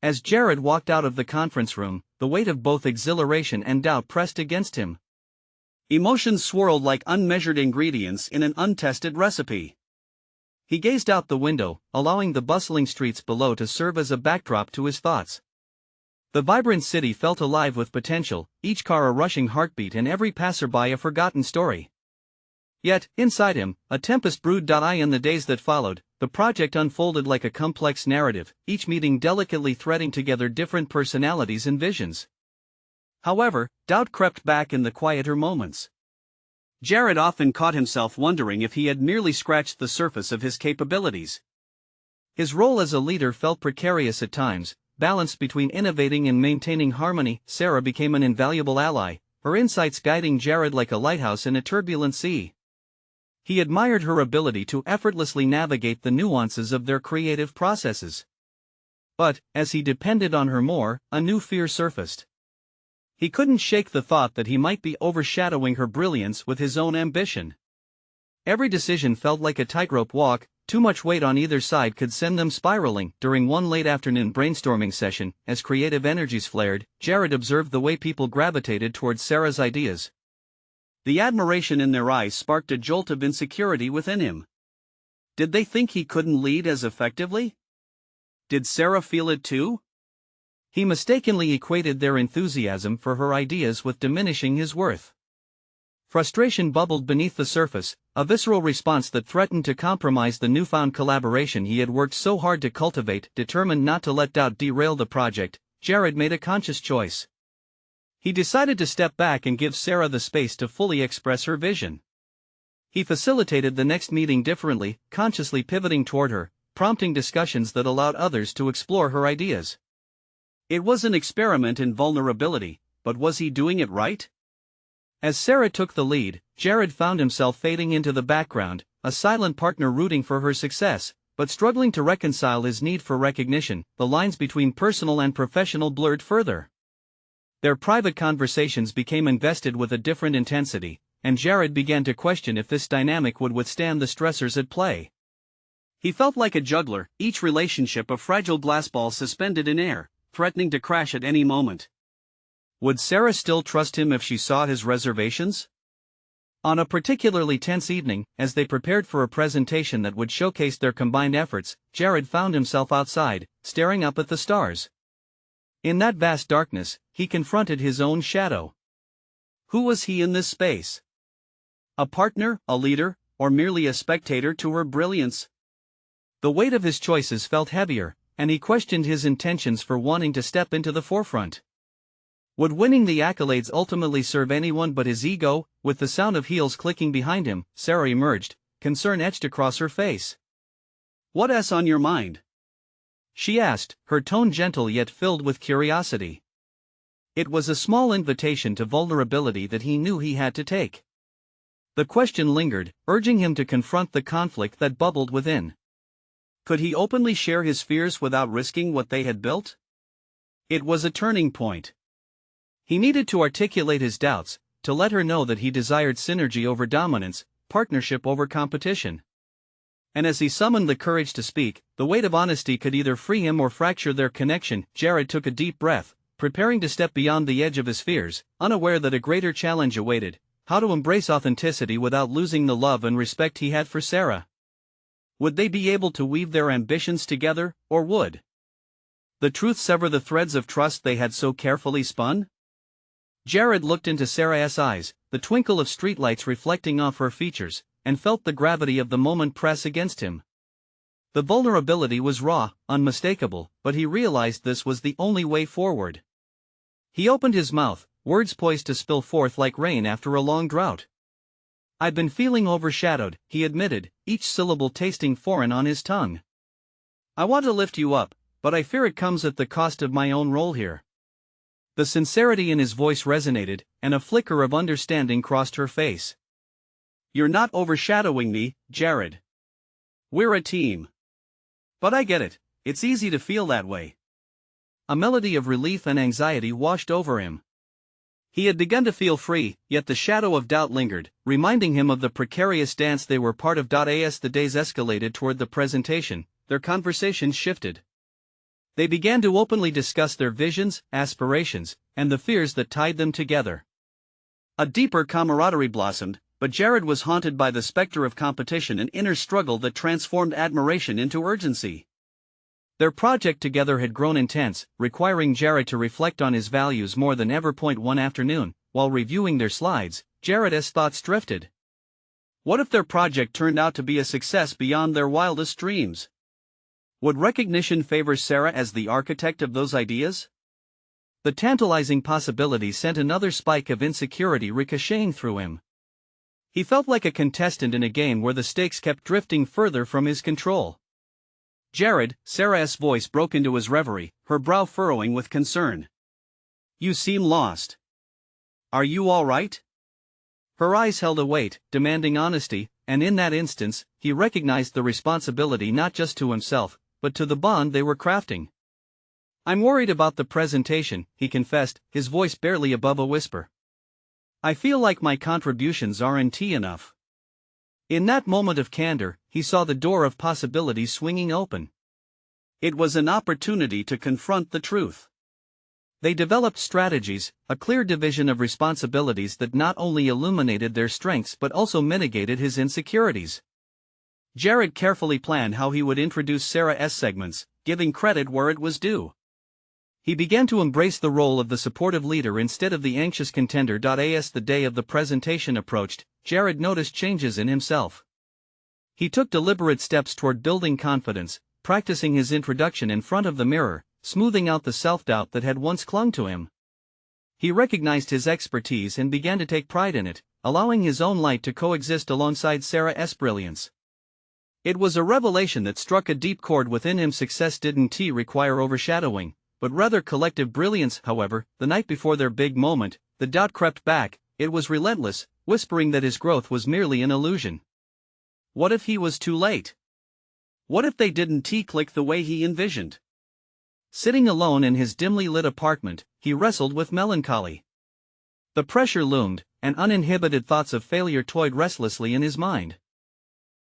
As Jared walked out of the conference room, the weight of both exhilaration and doubt pressed against him. Emotions swirled like unmeasured ingredients in an untested recipe. He gazed out the window, allowing the bustling streets below to serve as a backdrop to his thoughts. The vibrant city felt alive with potential, each car a rushing heartbeat and every passerby a forgotten story. Yet, inside him, a tempest brewed. In the days that followed, the project unfolded like a complex narrative, each meeting delicately threading together different personalities and visions. However, doubt crept back in the quieter moments. Jared often caught himself wondering if he had merely scratched the surface of his capabilities. His role as a leader felt precarious at times, balanced between innovating and maintaining harmony. Sarah became an invaluable ally, her insights guiding Jared like a lighthouse in a turbulent sea. He admired her ability to effortlessly navigate the nuances of their creative processes. But, as he depended on her more, a new fear surfaced. He couldn't shake the thought that he might be overshadowing her brilliance with his own ambition. Every decision felt like a tightrope walk, too much weight on either side could send them spiraling. During one late afternoon brainstorming session, as creative energies flared, Jared observed the way people gravitated towards Sarah's ideas. The admiration in their eyes sparked a jolt of insecurity within him. Did they think he couldn't lead as effectively? Did Sarah feel it too? He mistakenly equated their enthusiasm for her ideas with diminishing his worth. Frustration bubbled beneath the surface, a visceral response that threatened to compromise the newfound collaboration he had worked so hard to cultivate. Determined not to let doubt derail the project, Jared made a conscious choice. He decided to step back and give Sarah the space to fully express her vision. He facilitated the next meeting differently, consciously pivoting toward her, prompting discussions that allowed others to explore her ideas. It was an experiment in vulnerability, but was he doing it right? As Sarah took the lead, Jared found himself fading into the background, a silent partner rooting for her success, but struggling to reconcile his need for recognition. The lines between personal and professional blurred further. Their private conversations became invested with a different intensity, and Jared began to question if this dynamic would withstand the stressors at play. He felt like a juggler, each relationship a fragile glass ball suspended in air, threatening to crash at any moment. Would Sarah still trust him if she saw his reservations? On a particularly tense evening, as they prepared for a presentation that would showcase their combined efforts, Jared found himself outside, staring up at the stars. In that vast darkness, he confronted his own shadow. Who was he in this space? A partner, a leader, or merely a spectator to her brilliance? The weight of his choices felt heavier, and he questioned his intentions for wanting to step into the forefront. Would winning the accolades ultimately serve anyone but his ego? With the sound of heels clicking behind him, Sarah emerged, concern etched across her face. "What's on your mind?" she asked, her tone gentle yet filled with curiosity. It was a small invitation to vulnerability that he knew he had to take. The question lingered, urging him to confront the conflict that bubbled within. Could he openly share his fears without risking what they had built? It was a turning point. He needed to articulate his doubts, to let her know that he desired synergy over dominance, partnership over competition. And as he summoned the courage to speak, the weight of honesty could either free him or fracture their connection. Jared took a deep breath, preparing to step beyond the edge of his fears, unaware that a greater challenge awaited: how to embrace authenticity without losing the love and respect he had for Sarah. Would they be able to weave their ambitions together, or would the truth sever the threads of trust they had so carefully spun? Jared looked into Sarah's eyes, the twinkle of streetlights reflecting off her features, and felt the gravity of the moment press against him. The vulnerability was raw, unmistakable, but he realized this was the only way forward. He opened his mouth, words poised to spill forth like rain after a long drought. "I've been feeling overshadowed," he admitted, each syllable tasting foreign on his tongue. "I want to lift you up, but I fear it comes at the cost of my own role here." The sincerity in his voice resonated, and a flicker of understanding crossed her face. "You're not overshadowing me, Jared. We're a team." "But I get it, it's easy to feel that way." A melody of relief and anxiety washed over him. He had begun to feel free, yet the shadow of doubt lingered, reminding him of the precarious dance they were part of. As the days escalated toward the presentation, their conversations shifted. They began to openly discuss their visions, aspirations, and the fears that tied them together. A deeper camaraderie blossomed, but Jared was haunted by the specter of competition and inner struggle that transformed admiration into urgency. Their project together had grown intense, requiring Jared to reflect on his values more than ever. One afternoon, while reviewing their slides, Jared's thoughts drifted. What if their project turned out to be a success beyond their wildest dreams? Would recognition favor Sarah as the architect of those ideas? The tantalizing possibility sent another spike of insecurity ricocheting through him. He felt like a contestant in a game where the stakes kept drifting further from his control. Jared, Sarah's voice broke into his reverie, her brow furrowing with concern. You seem lost. Are you all right? Her eyes held a weight, demanding honesty, and in that instance, he recognized the responsibility not just to himself, but to the bond they were crafting. I'm worried about the presentation, he confessed, his voice barely above a whisper. I feel like my contributions aren't enough. In that moment of candor, he saw the door of possibilities swinging open. It was an opportunity to confront the truth. They developed strategies, a clear division of responsibilities that not only illuminated their strengths but also mitigated his insecurities. Jared carefully planned how he would introduce Sarah's segments, giving credit where it was due. He began to embrace the role of the supportive leader instead of the anxious contender. As the day of the presentation approached, Jared noticed changes in himself. He took deliberate steps toward building confidence, practicing his introduction in front of the mirror, smoothing out the self-doubt that had once clung to him. He recognized his expertise and began to take pride in it, allowing his own light to coexist alongside Sarah's brilliance. It was a revelation that struck a deep chord within him. Success didn't require overshadowing, but rather collective brilliance. However, the night before their big moment, the doubt crept back. It was relentless, whispering that his growth was merely an illusion. What if he was too late? What if they didn't click the way he envisioned? Sitting alone in his dimly lit apartment, he wrestled with melancholy. The pressure loomed, and uninhibited thoughts of failure toyed restlessly in his mind.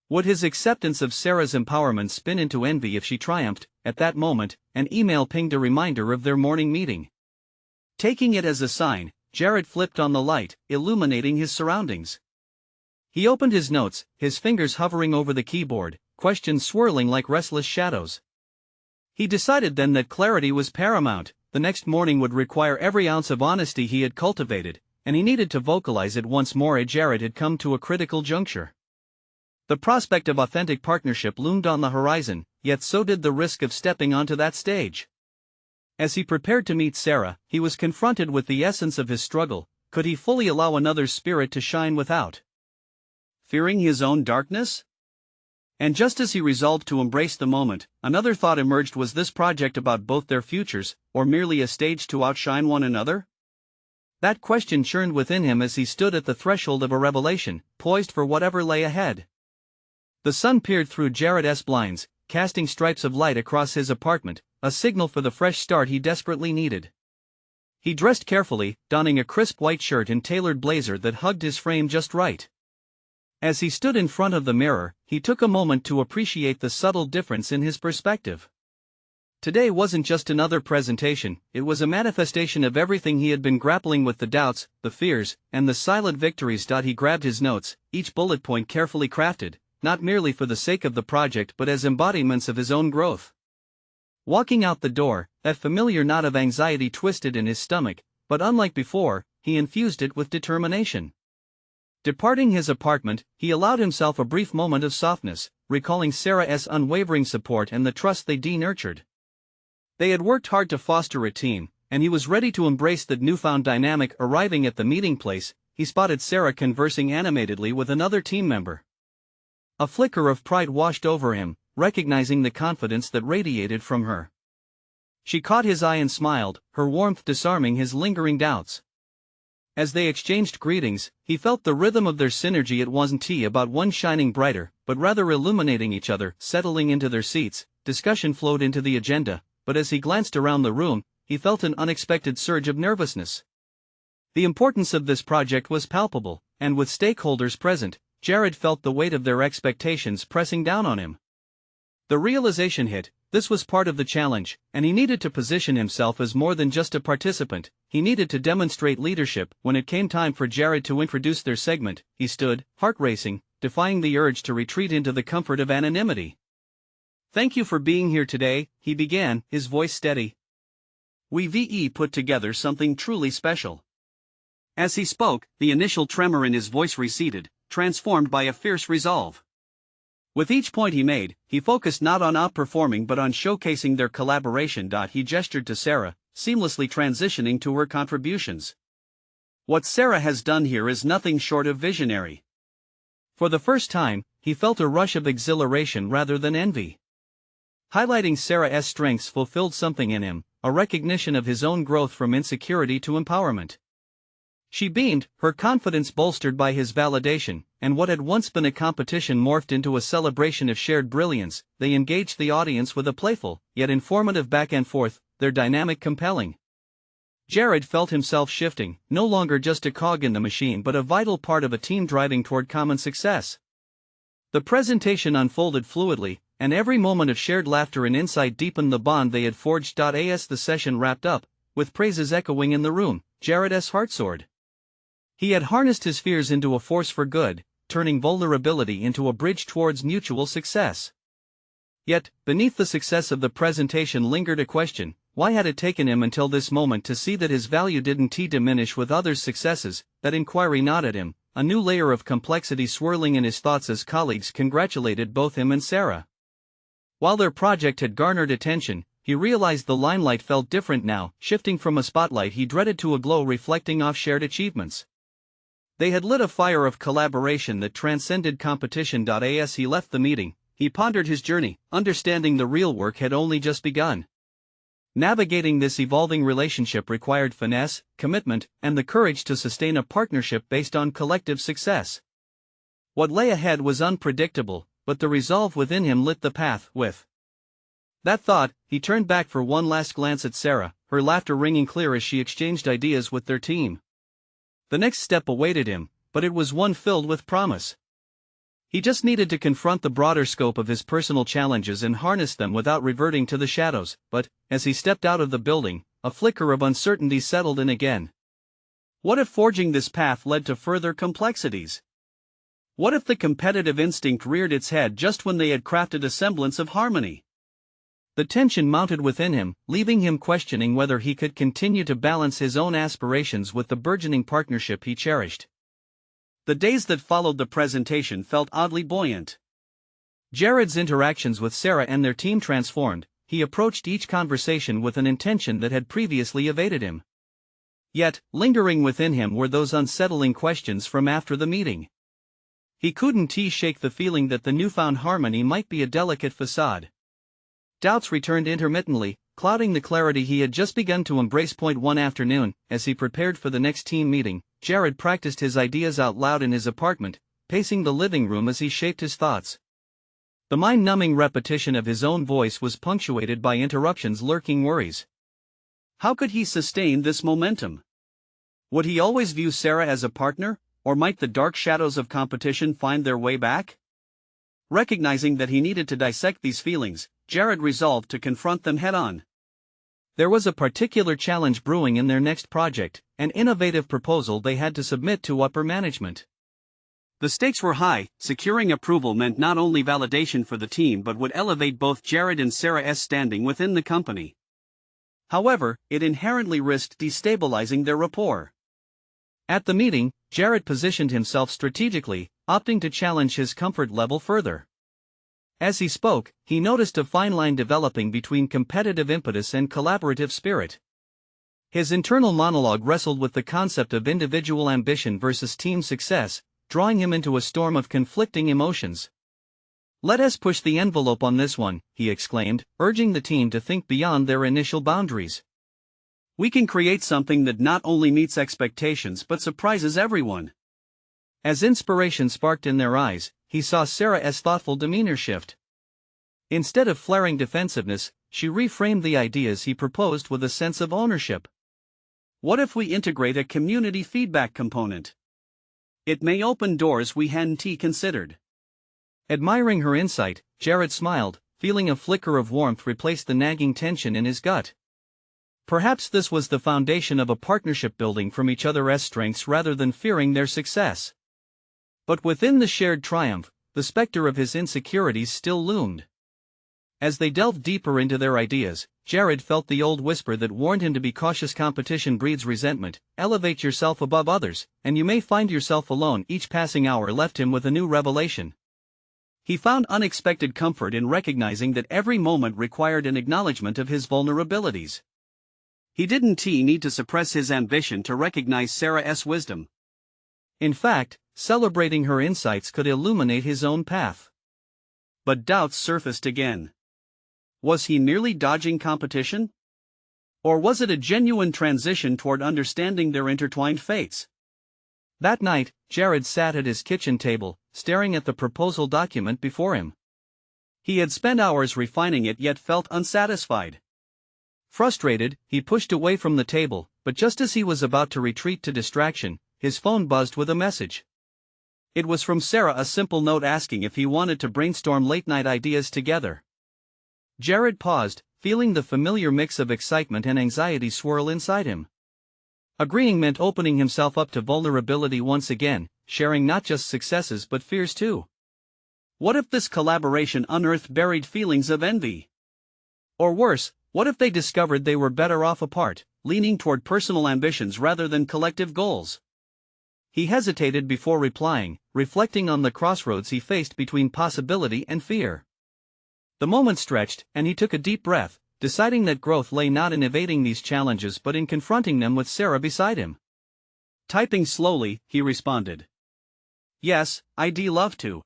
Would his acceptance of Sarah's empowerment spin into envy if she triumphed? At that moment, an email pinged a reminder of their morning meeting. Taking it as a sign, Jared flipped on the light, illuminating his surroundings. He opened his notes, his fingers hovering over the keyboard, questions swirling like restless shadows. He decided then that clarity was paramount. The next morning would require every ounce of honesty he had cultivated, and he needed to vocalize it once more. Jared had come to a critical juncture. The prospect of authentic partnership loomed on the horizon, yet so did the risk of stepping onto that stage. As he prepared to meet Sarah, he was confronted with the essence of his struggle. Could he fully allow another's spirit to shine without fearing his own darkness? And just as he resolved to embrace the moment, another thought emerged. Was this project about both their futures, or merely a stage to outshine one another? That question churned within him as he stood at the threshold of a revelation, poised for whatever lay ahead. The sun peered through Jared's blinds, casting stripes of light across his apartment, a signal for the fresh start he desperately needed. He dressed carefully, donning a crisp white shirt and tailored blazer that hugged his frame just right. As he stood in front of the mirror, he took a moment to appreciate the subtle difference in his perspective. Today wasn't just another presentation, it was a manifestation of everything he had been grappling with: the doubts, the fears, and the silent victories. He grabbed his notes, each bullet point carefully crafted, not merely for the sake of the project but as embodiments of his own growth. Walking out the door, that familiar knot of anxiety twisted in his stomach, but unlike before, he infused it with determination. Departing his apartment, he allowed himself a brief moment of softness, recalling Sarah's unwavering support and the trust they nurtured. They had worked hard to foster a team, and he was ready to embrace the newfound dynamic. Arriving at the meeting place, he spotted Sarah conversing animatedly with another team member. A flicker of pride washed over him, recognizing the confidence that radiated from her. She caught his eye and smiled, her warmth disarming his lingering doubts. As they exchanged greetings, he felt the rhythm of their synergy. It wasn't about one shining brighter, but rather illuminating each other. Settling into their seats, discussion flowed into the agenda, but as he glanced around the room, he felt an unexpected surge of nervousness. The importance of this project was palpable, and with stakeholders present, Jared felt the weight of their expectations pressing down on him. The realization hit, this was part of the challenge, and he needed to position himself as more than just a participant. He needed to demonstrate leadership. When it came time for Jared to introduce their segment, he stood, heart racing, defying the urge to retreat into the comfort of anonymity. "Thank you for being here today," he began, his voice steady. "We put together something truly special." As he spoke, the initial tremor in his voice receded, transformed by a fierce resolve. With each point he made, he focused not on outperforming but on showcasing their collaboration. He gestured to Sarah, seamlessly transitioning to her contributions. "What Sarah has done here is nothing short of visionary." For the first time, he felt a rush of exhilaration rather than envy. Highlighting Sarah's strengths fulfilled something in him, a recognition of his own growth from insecurity to empowerment. She beamed, her confidence bolstered by his validation, and what had once been a competition morphed into a celebration of shared brilliance. They engaged the audience with a playful, yet informative back and forth, their dynamic compelling. Jared felt himself shifting, no longer just a cog in the machine but a vital part of a team driving toward common success. The presentation unfolded fluidly, and every moment of shared laughter and insight deepened the bond they had forged. As the session wrapped up, with praises echoing in the room, Jared's heart soared. He had harnessed his fears into a force for good, turning vulnerability into a bridge towards mutual success. Yet, beneath the success of the presentation lingered a question: why had it taken him until this moment to see that his value didn't diminish with others' successes? That inquiry gnawed at him, a new layer of complexity swirling in his thoughts as colleagues congratulated both him and Sarah. While their project had garnered attention, he realized the limelight felt different now, shifting from a spotlight he dreaded to a glow reflecting off shared achievements. They had lit a fire of collaboration that transcended competition. As he left the meeting, he pondered his journey, understanding the real work had only just begun. Navigating this evolving relationship required finesse, commitment, and the courage to sustain a partnership based on collective success. What lay ahead was unpredictable, but the resolve within him lit the path. With that thought, he turned back for one last glance at Sarah, her laughter ringing clear as she exchanged ideas with their team. The next step awaited him, but it was one filled with promise. He just needed to confront the broader scope of his personal challenges and harness them without reverting to the shadows. But, as he stepped out of the building, a flicker of uncertainty settled in again. What if forging this path led to further complexities? What if the competitive instinct reared its head just when they had crafted a semblance of harmony? The tension mounted within him, leaving him questioning whether he could continue to balance his own aspirations with the burgeoning partnership he cherished. The days that followed the presentation felt oddly buoyant. Jared's interactions with Sarah and their team transformed. He approached each conversation with an intention that had previously evaded him. Yet, lingering within him were those unsettling questions from after the meeting. He couldn't shake the feeling that the newfound harmony might be a delicate facade. Doubts returned intermittently, clouding the clarity he had just begun to embrace. One afternoon, as he prepared for the next team meeting, Jared practiced his ideas out loud in his apartment, pacing the living room as he shaped his thoughts. The mind-numbing repetition of his own voice was punctuated by interruptions, lurking worries. How could he sustain this momentum? Would he always view Sarah as a partner, or might the dark shadows of competition find their way back? Recognizing that he needed to dissect these feelings, Jared resolved to confront them head-on. There was a particular challenge brewing in their next project, an innovative proposal they had to submit to upper management. The stakes were high. Securing approval meant not only validation for the team but would elevate both Jared and Sarah's standing within the company. However, it inherently risked destabilizing their rapport. At the meeting, Jared positioned himself strategically, opting to challenge his comfort level further. As he spoke, he noticed a fine line developing between competitive impetus and collaborative spirit. His internal monologue wrestled with the concept of individual ambition versus team success, drawing him into a storm of conflicting emotions. "Let us push the envelope on this one," he exclaimed, urging the team to think beyond their initial boundaries. "We can create something that not only meets expectations but surprises everyone." As inspiration sparked in their eyes, he saw Sarah's thoughtful demeanor shift. Instead of flaring defensiveness, she reframed the ideas he proposed with a sense of ownership. "What if we integrate a community feedback component? It may open doors we hadn't considered." Admiring her insight, Jared smiled, feeling a flicker of warmth replace the nagging tension in his gut. Perhaps this was the foundation of a partnership building from each other's strengths rather than fearing their success. But within the shared triumph, the specter of his insecurities still loomed. As they delved deeper into their ideas, Jared felt the old whisper that warned him to be cautious. Competition breeds resentment, elevate yourself above others, and you may find yourself alone. Each passing hour left him with a new revelation. He found unexpected comfort in recognizing that every moment required an acknowledgement of his vulnerabilities. He didn't need to suppress his ambition to recognize Sarah's wisdom. In fact, celebrating her insights could illuminate his own path. But doubts surfaced again. Was he merely dodging competition? Or was it a genuine transition toward understanding their intertwined fates? That night, Jared sat at his kitchen table, staring at the proposal document before him. He had spent hours refining it yet felt unsatisfied. Frustrated, he pushed away from the table, but just as he was about to retreat to distraction, his phone buzzed with a message. It was from Sarah, a simple note asking if he wanted to brainstorm late-night ideas together. Jared paused, feeling the familiar mix of excitement and anxiety swirl inside him. Agreeing meant opening himself up to vulnerability once again, sharing not just successes but fears too. What if this collaboration unearthed buried feelings of envy? Or worse, what if they discovered they were better off apart, leaning toward personal ambitions rather than collective goals? He hesitated before replying, reflecting on the crossroads he faced between possibility and fear. The moment stretched, and he took a deep breath, deciding that growth lay not in evading these challenges but in confronting them with Sarah beside him. Typing slowly, he responded. Yes, I'd love to.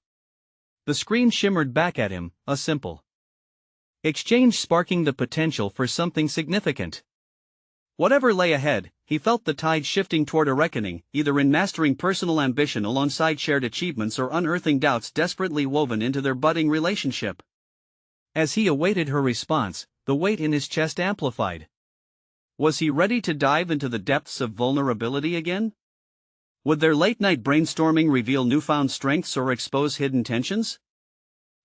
The screen shimmered back at him, a simple exchange sparking the potential for something significant. Whatever lay ahead, he felt the tide shifting toward a reckoning, either in mastering personal ambition alongside shared achievements or unearthing doubts desperately woven into their budding relationship. As he awaited her response, the weight in his chest amplified. Was he ready to dive into the depths of vulnerability again? Would their late-night brainstorming reveal newfound strengths or expose hidden tensions?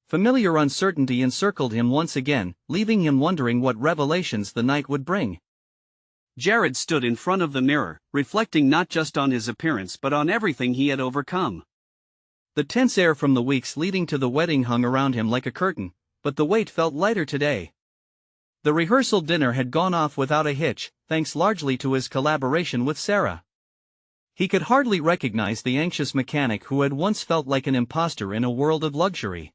Familiar uncertainty encircled him once again, leaving him wondering what revelations the night would bring. Jared stood in front of the mirror, reflecting not just on his appearance but on everything he had overcome. The tense air from the weeks leading to the wedding hung around him like a curtain, but the weight felt lighter today. The rehearsal dinner had gone off without a hitch, thanks largely to his collaboration with Sarah. He could hardly recognize the anxious mechanic who had once felt like an imposter in a world of luxury.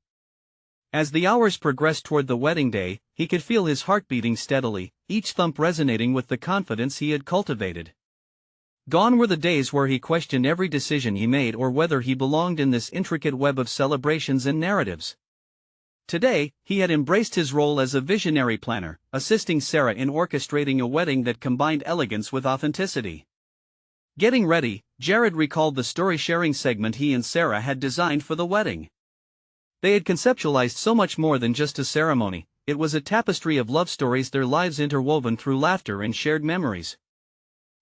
As the hours progressed toward the wedding day, he could feel his heart beating steadily, each thump resonating with the confidence he had cultivated. Gone were the days where he questioned every decision he made or whether he belonged in this intricate web of celebrations and narratives. Today, he had embraced his role as a visionary planner, assisting Sarah in orchestrating a wedding that combined elegance with authenticity. Getting ready, Jared recalled the story-sharing segment he and Sarah had designed for the wedding. They had conceptualized so much more than just a ceremony. It was a tapestry of love stories, their lives interwoven through laughter and shared memories.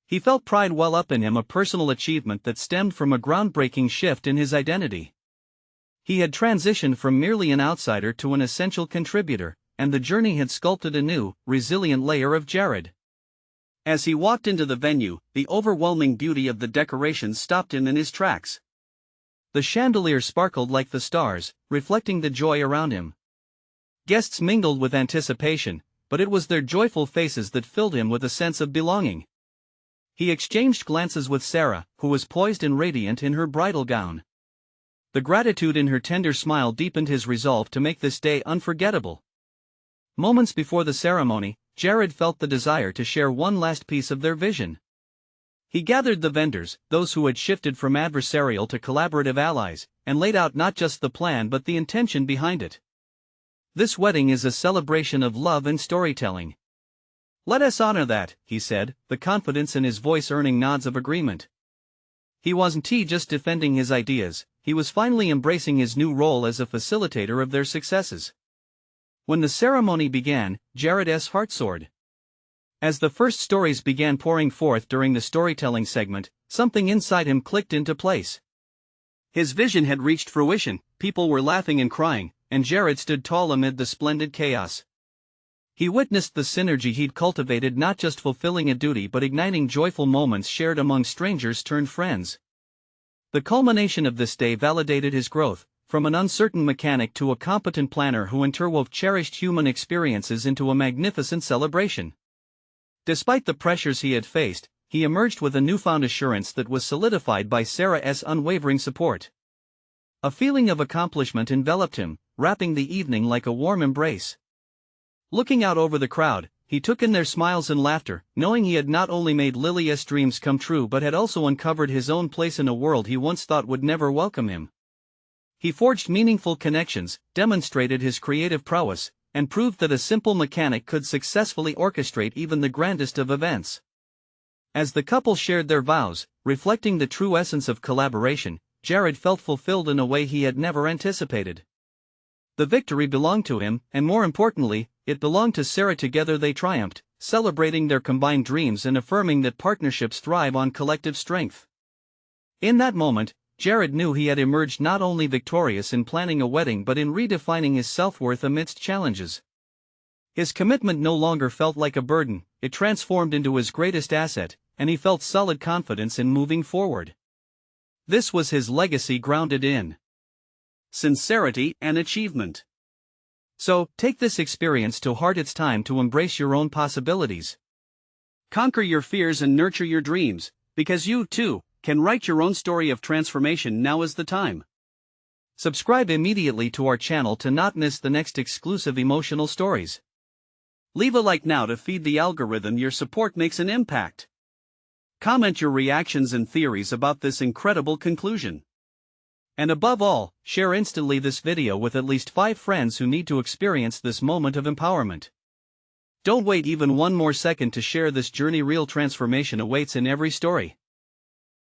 He felt pride well up in him, a personal achievement that stemmed from a groundbreaking shift in his identity. He had transitioned from merely an outsider to an essential contributor, and the journey had sculpted a new, resilient layer of Jared. As he walked into the venue, the overwhelming beauty of the decorations stopped him in his tracks. The chandelier sparkled like the stars, reflecting the joy around him. Guests mingled with anticipation, but it was their joyful faces that filled him with a sense of belonging. He exchanged glances with Sarah, who was poised and radiant in her bridal gown. The gratitude in her tender smile deepened his resolve to make this day unforgettable. Moments before the ceremony, Jared felt the desire to share one last piece of their vision. He gathered the vendors, those who had shifted from adversarial to collaborative allies, and laid out not just the plan but the intention behind it. This wedding is a celebration of love and storytelling. Let us honor that, he said, the confidence in his voice earning nods of agreement. He wasn't just defending his ideas, he was finally embracing his new role as a facilitator of their successes. When the ceremony began, Jared's heart soared. As the first stories began pouring forth during the storytelling segment, something inside him clicked into place. His vision had reached fruition, people were laughing and crying, and Jared stood tall amid the splendid chaos. He witnessed the synergy he'd cultivated, not just fulfilling a duty but igniting joyful moments shared among strangers turned friends. The culmination of this day validated his growth, from an uncertain mechanic to a competent planner who interwove cherished human experiences into a magnificent celebration. Despite the pressures he had faced, he emerged with a newfound assurance that was solidified by Sarah's unwavering support. A feeling of accomplishment enveloped him, wrapping the evening like a warm embrace. Looking out over the crowd, he took in their smiles and laughter, knowing he had not only made Lily's dreams come true but had also uncovered his own place in a world he once thought would never welcome him. He forged meaningful connections, demonstrated his creative prowess, and proved that a simple mechanic could successfully orchestrate even the grandest of events. As the couple shared their vows, reflecting the true essence of collaboration, Jared felt fulfilled in a way he had never anticipated. The victory belonged to him, and more importantly, it belonged to Sarah. Together they triumphed, celebrating their combined dreams and affirming that partnerships thrive on collective strength. In that moment, Jared knew he had emerged not only victorious in planning a wedding but in redefining his self-worth amidst challenges. His commitment no longer felt like a burden, it transformed into his greatest asset, and he felt solid confidence in moving forward. This was his legacy, grounded in sincerity and achievement. So, take this experience to heart. It's time to embrace your own possibilities. Conquer your fears and nurture your dreams, because you, too, can write your own story of transformation. Now is the time. Subscribe immediately to our channel to not miss the next exclusive emotional stories. Leave a like now to feed the algorithm. Your support makes an impact. Comment your reactions and theories about this incredible conclusion. And above all, share instantly this video with at least 5 friends who need to experience this moment of empowerment. Don't wait even one more second to share this journey. Real transformation awaits in every story.